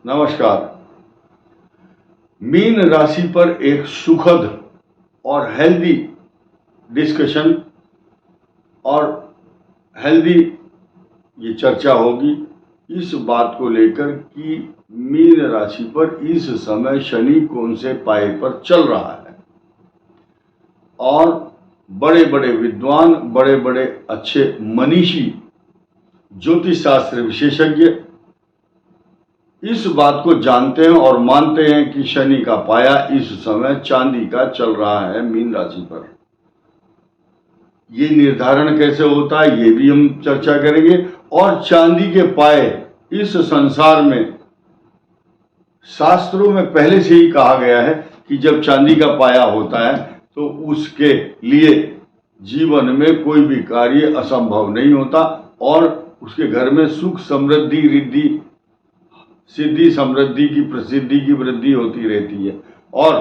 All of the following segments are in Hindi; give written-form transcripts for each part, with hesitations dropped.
नमस्कार। मीन राशि पर एक सुखद और हेल्दी डिस्कशन और हेल्दी ये चर्चा होगी इस बात को लेकर कि मीन राशि पर इस समय शनि कौन से पाए पर चल रहा है और बड़े बड़े विद्वान, बड़े बड़े अच्छे मनीषी, ज्योतिष शास्त्र विशेषज्ञ इस बात को जानते हैं और मानते हैं कि शनि का पाया इस समय चांदी का चल रहा है मीन राशि पर। ये निर्धारण कैसे होता है ये भी हम चर्चा करेंगे। और चांदी के पाए इस संसार में शास्त्रों में पहले से ही कहा गया है कि जब चांदी का पाया होता है तो उसके लिए जीवन में कोई भी कार्य असंभव नहीं होता और उसके घर में सुख, समृद्धि, रिद्धि, सिद्धि, समृद्धि की, प्रसिद्धि की वृद्धि होती रहती है और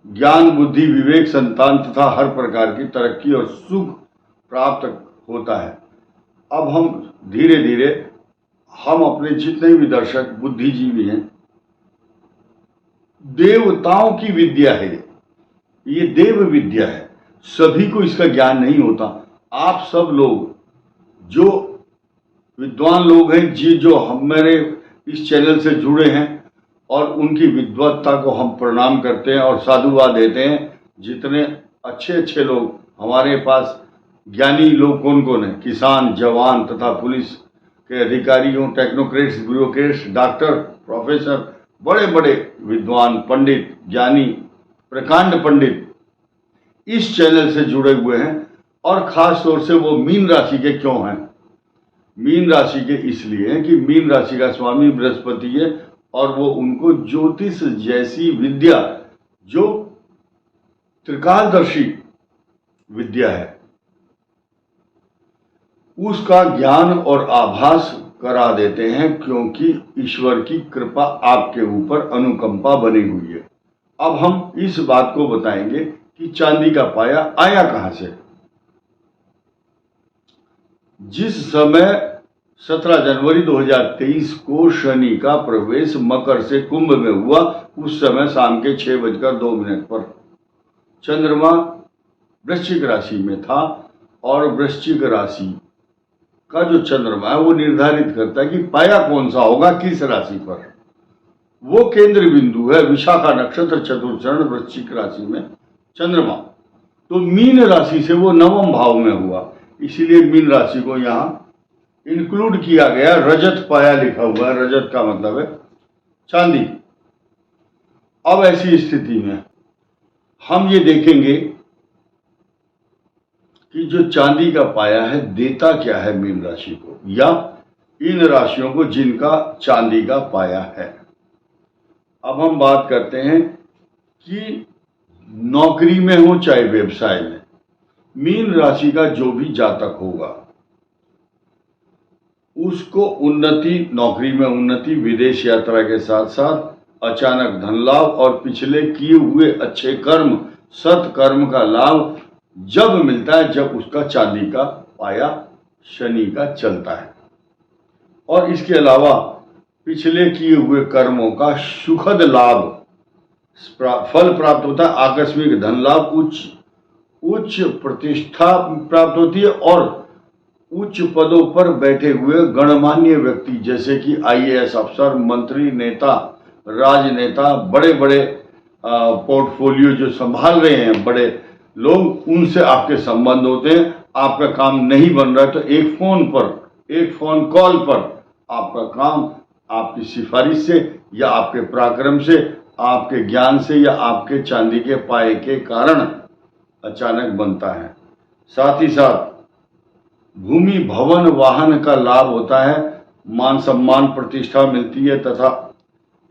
ज्ञान, बुद्धि, विवेक, संतान तथा हर प्रकार की तरक्की और सुख प्राप्त होता है। अब हम धीरे धीरे हम अपने जितने भी दर्शक बुद्धिजीवी हैं, देवताओं की विद्या है ये देव विद्या है, सभी को इसका ज्ञान नहीं होता। आप सब लोग जो विद्वान लोग हैं जो हमारे इस चैनल से जुड़े हैं और उनकी विद्वत्ता को हम प्रणाम करते हैं और साधुवाद देते हैं। जितने अच्छे अच्छे लोग हमारे पास ज्ञानी लोग कौन कौन है, किसान, जवान तथा पुलिस के अधिकारियों, टेक्नोक्रेट्स, ब्यूरोक्रेट्स, डॉक्टर, प्रोफेसर, बड़े बड़े विद्वान, पंडित, ज्ञानी, प्रकांड पंडित इस चैनल से जुड़े हुए हैं। और खास तौर से वो मीन राशि के क्यों हैं? मीन राशि के इसलिए हैं कि मीन राशि का स्वामी बृहस्पति है और वो उनको ज्योतिष जैसी विद्या जो त्रिकालदर्शी विद्या है उसका ज्ञान और आभास करा देते हैं, क्योंकि ईश्वर की कृपा आपके ऊपर अनुकंपा बनी हुई है। अब हम इस बात को बताएंगे कि चांदी का पाया आया कहां से। जिस समय 17 जनवरी 2023 को शनि का प्रवेश मकर से कुंभ में हुआ, उस समय शाम के 6:02 पर चंद्रमा वृश्चिक राशि में था और वृश्चिक राशि का जो चंद्रमा है वो निर्धारित करता है कि पाया कौन सा होगा, किस राशि पर। वो केंद्र बिंदु है विशाखा नक्षत्र, चतुर्थचरण, वृश्चिक राशि में चंद्रमा। तो मीन राशि से वो नवम भाव में हुआ, इसीलिए मीन राशि को यहाँ इंक्लूड किया गया। रजत पाया लिखा हुआ है, रजत का मतलब है चांदी। अब ऐसी स्थिति में हम ये देखेंगे कि जो चांदी का पाया है देता क्या है मीन राशि को, या इन राशियों को जिनका चांदी का पाया है। अब हम बात करते हैं कि नौकरी में हो चाहे व्यवसाय में, मीन राशि का जो भी जातक होगा उसको उन्नति, नौकरी में उन्नति, विदेश यात्रा के साथ साथ अचानक धन लाभ और पिछले किए हुए अच्छे कर्म, सत्कर्म का लाभ जब मिलता है जब उसका चांदी का पाया शनि का चलता है। और इसके अलावा पिछले किए हुए कर्मों का सुखद लाभ फल प्राप्त होता है, आकस्मिक धन लाभ, उच्च प्रतिष्ठा प्राप्त होती है और उच्च पदों पर बैठे हुए गणमान्य व्यक्ति जैसे कि आईएएस अफसर, मंत्री, नेता, राजनेता, बड़े बड़े पोर्टफोलियो जो संभाल रहे हैं बड़े लोग, उनसे आपके संबंध होते हैं। आपका काम नहीं बन रहा है तो एक फोन कॉल पर आपका काम आपकी सिफारिश से या आपके पराक्रम से, आपके ज्ञान से या आपके चांदी के पाए के कारण अचानक बनता है। साथ ही साथ भूमि, भवन, वाहन का लाभ होता है, मान सम्मान, प्रतिष्ठा मिलती है तथा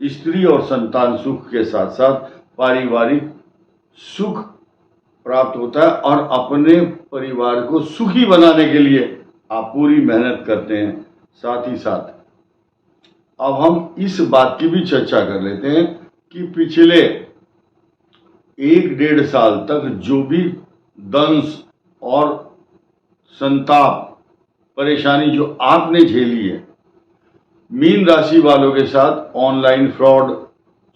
स्त्री और संतान सुख के साथ साथ पारिवारिक सुख प्राप्त होता है और अपने परिवार को सुखी बनाने के लिए आप पूरी मेहनत करते हैं। साथ ही साथ अब हम इस बात की भी चर्चा कर लेते हैं कि पिछले 1-1.5 साल तक जो भी दंश और संताप, परेशानी जो आपने झेली है मीन राशि वालों के साथ ऑनलाइन फ्रॉड,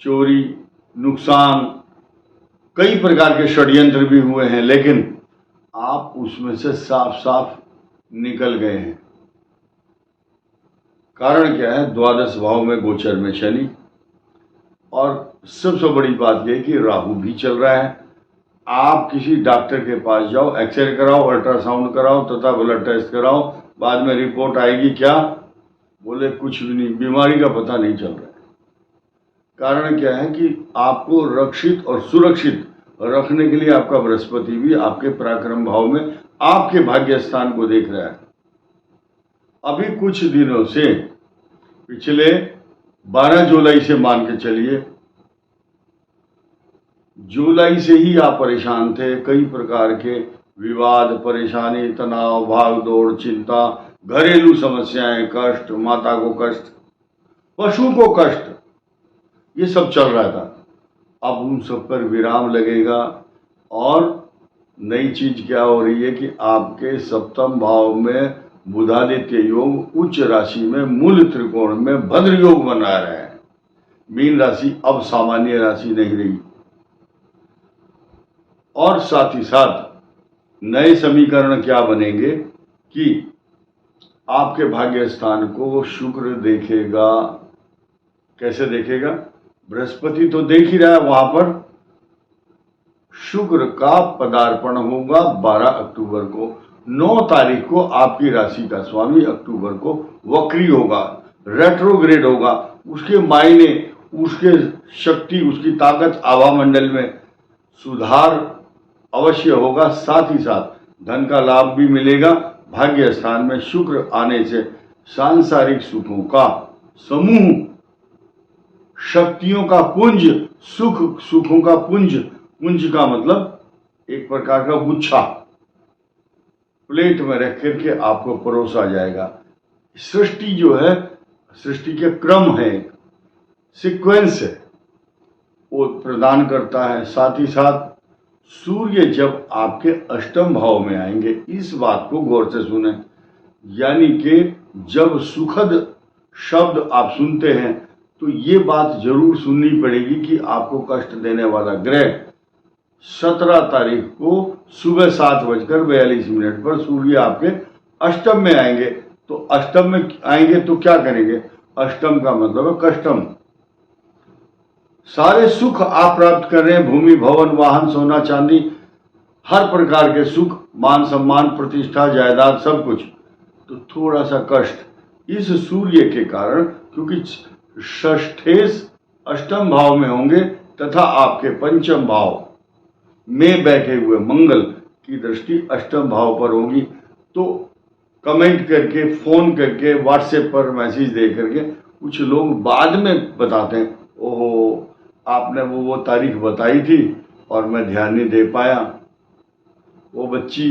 चोरी, नुकसान, कई प्रकार के षड्यंत्र भी हुए हैं, लेकिन आप उसमें से साफ साफ निकल गए हैं। कारण क्या है? द्वादश भाव में गोचर में शनि, और सबसे बड़ी बात यह कि राहु भी चल रहा है। आप किसी डॉक्टर के पास जाओ, एक्सरे कराओ, अल्ट्रासाउंड कराओ तथा ब्लड टेस्ट कराओ, बाद में रिपोर्ट आएगी क्या? बोले कुछ भी नहीं, बीमारी का पता नहीं चल रहा है। कारण क्या है कि आपको रक्षित और सुरक्षित रखने के लिए आपका बृहस्पति भी आपके पराक्रम भाव में आपके भाग्य स्थान को देख रहा है। अभी कुछ दिनों से, पिछले 12 जुलाई से मान के चलिए, जुलाई से ही आप परेशान थे। कई प्रकार के विवाद, परेशानी, तनाव, भागदौड़, चिंता, घरेलू समस्याएं, कष्ट, माता को कष्ट, पशु को कष्ट, ये सब चल रहा था। अब उन सब पर विराम लगेगा और नई चीज क्या हो रही है कि आपके सप्तम भाव में बुधादित्य योग उच्च राशि में मूल त्रिकोण में भद्र योग बना रहा है। मीन राशि अब सामान्य राशि नहीं रही, और साथ ही साथ नए समीकरण क्या बनेंगे कि आपके भाग्य स्थान को शुक्र देखेगा। कैसे देखेगा? बृहस्पति तो देख ही रहा है, वहां पर शुक्र का पदार्पण होगा 12 अक्टूबर को। 9 तारीख को आपकी राशि का स्वामी अक्टूबर को वक्री होगा, रेट्रोग्रेड होगा। उसके मायने, उसके शक्ति, उसकी ताकत, आभा मंडल में सुधार अवश्य होगा। साथ ही साथ धन का लाभ भी मिलेगा। भाग्य स्थान में शुक्र आने से सांसारिक सुखों का समूह, शक्तियों का पुंज, सुखों का पुंज, पुंज का मतलब एक प्रकार का गुच्छा प्लेट में रख करके आपको परोसा जाएगा। सृष्टि जो है, सृष्टि के क्रम है, सीक्वेंस है, वो प्रदान करता है। साथ ही साथ सूर्य जब आपके अष्टम भाव में आएंगे, इस बात को गौर से सुने, यानी कि जब सुखद शब्द आप सुनते हैं तो ये बात जरूर सुननी पड़ेगी कि आपको कष्ट देने वाला ग्रह 17 तारीख को सुबह 7:42 पर सूर्य आपके अष्टम में आएंगे। तो अष्टम में आएंगे तो क्या करेंगे? अष्टम का मतलब है कष्टम। सारे सुख आप प्राप्त कर रहे हैं, भूमि, भवन, वाहन, सोना, चांदी, हर प्रकार के सुख, मान सम्मान, प्रतिष्ठा, जायदाद, सब कुछ। तो थोड़ा सा कष्ट इस सूर्य के कारण, क्योंकि षष्ठेश अष्टम भाव में होंगे तथा आपके पंचम भाव में बैठे हुए मंगल की दृष्टि अष्टम भाव पर होगी। तो कमेंट करके, फोन करके, व्हाट्सएप पर मैसेज दे करके कुछ लोग बाद में बताते हैं, ओहो आपने वो तारीख बताई थी और मैं ध्यान नहीं दे पाया। वो बच्ची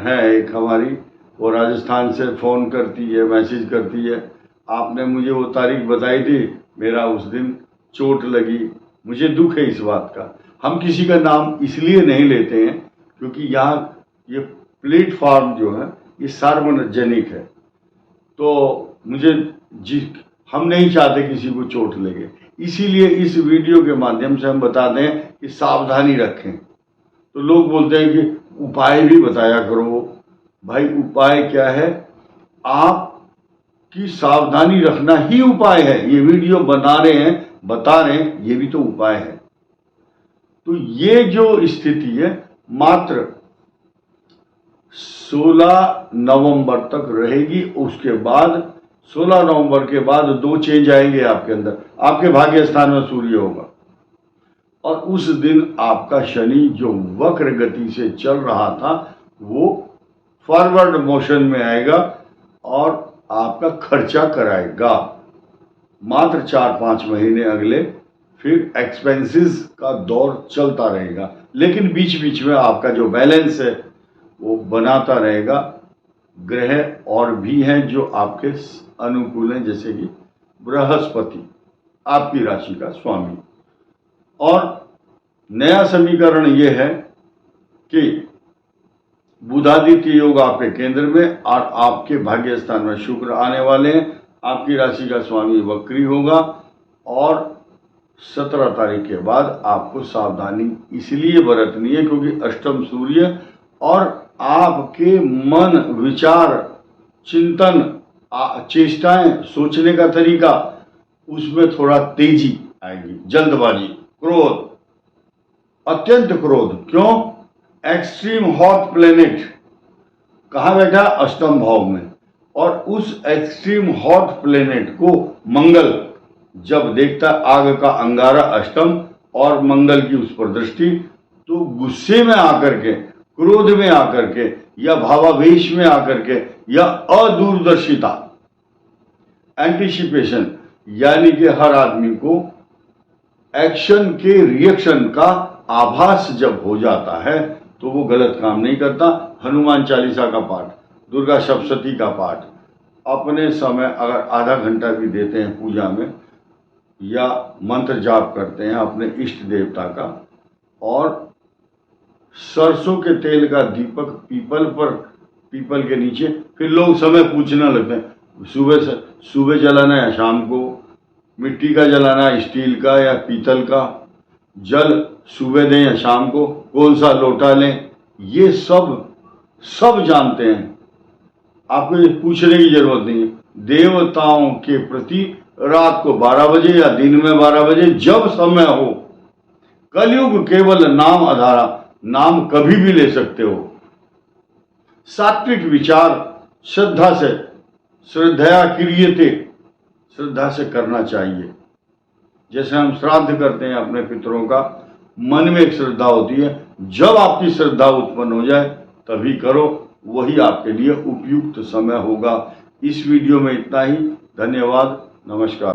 है एक हमारी, वो राजस्थान से फ़ोन करती है, मैसेज करती है, आपने मुझे वो तारीख बताई थी, मेरा उस दिन चोट लगी। मुझे दुख है इस बात का। हम किसी का नाम इसलिए नहीं लेते हैं क्योंकि यहाँ ये प्लेटफॉर्म जो है ये सार्वजनिक है, तो हम नहीं चाहते किसी को चोट लगे, इसीलिए इस वीडियो के माध्यम से हम बताते हैं कि सावधानी रखें। तो लोग बोलते हैं कि उपाय भी बताया करो। भाई उपाय क्या है? आपकी सावधानी रखना ही उपाय है। ये वीडियो बना रहे हैं, बता रहे हैं, ये भी तो उपाय है। तो ये जो स्थिति है मात्र 16 नवंबर तक रहेगी। उसके बाद 16 नवंबर के बाद 2 चेंज आएंगे आपके अंदर। आपके भाग्य स्थान में सूर्य होगा और उस दिन आपका शनि जो वक्र गति से चल रहा था वो फॉरवर्ड मोशन में आएगा और आपका खर्चा कराएगा। मात्र 4-5 महीने अगले, फिर एक्सपेंसेस का दौर चलता रहेगा, लेकिन बीच बीच में आपका जो बैलेंस है वो बनाता रहेगा। ग्रह और भी हैं जो आपके अनुकूल हैं, जैसे कि बृहस्पति आपकी राशि का स्वामी। और नया समीकरण ये है कि बुधादित्य योग आपके केंद्र में और आपके भाग्य स्थान में शुक्र आने वाले हैं। आपकी राशि का स्वामी वक्री होगा और 17 तारीख के बाद आपको सावधानी इसलिए बरतनी है क्योंकि अष्टम सूर्य और आपके मन, विचार, चिंतन, चेष्टाएं, सोचने का तरीका, उसमें थोड़ा तेजी आएगी, जल्दबाजी, क्रोध, अत्यंत क्रोध। क्यों? एक्सट्रीम हॉट प्लेनेट कहाँ बैठा? अष्टम भाव में। और उस एक्सट्रीम हॉट प्लेनेट को मंगल जब देखता, आग का अंगारा अष्टम और मंगल की उस पर दृष्टि, तो गुस्से में आकर के, क्रोध में आकर के या भावावेश में आकर के या अदूरदर्शिता, एंटिसिपेशन, यानी कि हर आदमी को एक्शन के रिएक्शन का आभास जब हो जाता है तो वो गलत काम नहीं करता। हनुमान चालीसा का पाठ, दुर्गा सप्तशती का पाठ अपने समय अगर आधा घंटा भी देते हैं पूजा में, या मंत्र जाप करते हैं अपने इष्ट देवता का, और सरसों के तेल का दीपक पीपल के नीचे, फिर लोग समय पूछने लगते हैं सुबह जलाना है या शाम को, मिट्टी का जलाना है, स्टील का या पीतल का, जल सुबह दें या शाम को, कौन सा लोटा लें, ये सब जानते हैं। आपको ये पूछने की जरूरत नहीं है। देवताओं के प्रति रात को 12 बजे या दिन में 12 बजे जब समय हो, कलयुग केवल नाम आधारा, नाम कभी भी ले सकते हो। सात्विक विचार श्रद्धया क्रियते, श्रद्धा से करना चाहिए। जैसे हम श्राद्ध करते हैं अपने पितरों का, मन में एक श्रद्धा होती है, जब आपकी श्रद्धा उत्पन्न हो जाए तभी करो, वही आपके लिए उपयुक्त समय होगा। इस वीडियो में इतना ही। धन्यवाद, नमस्कार।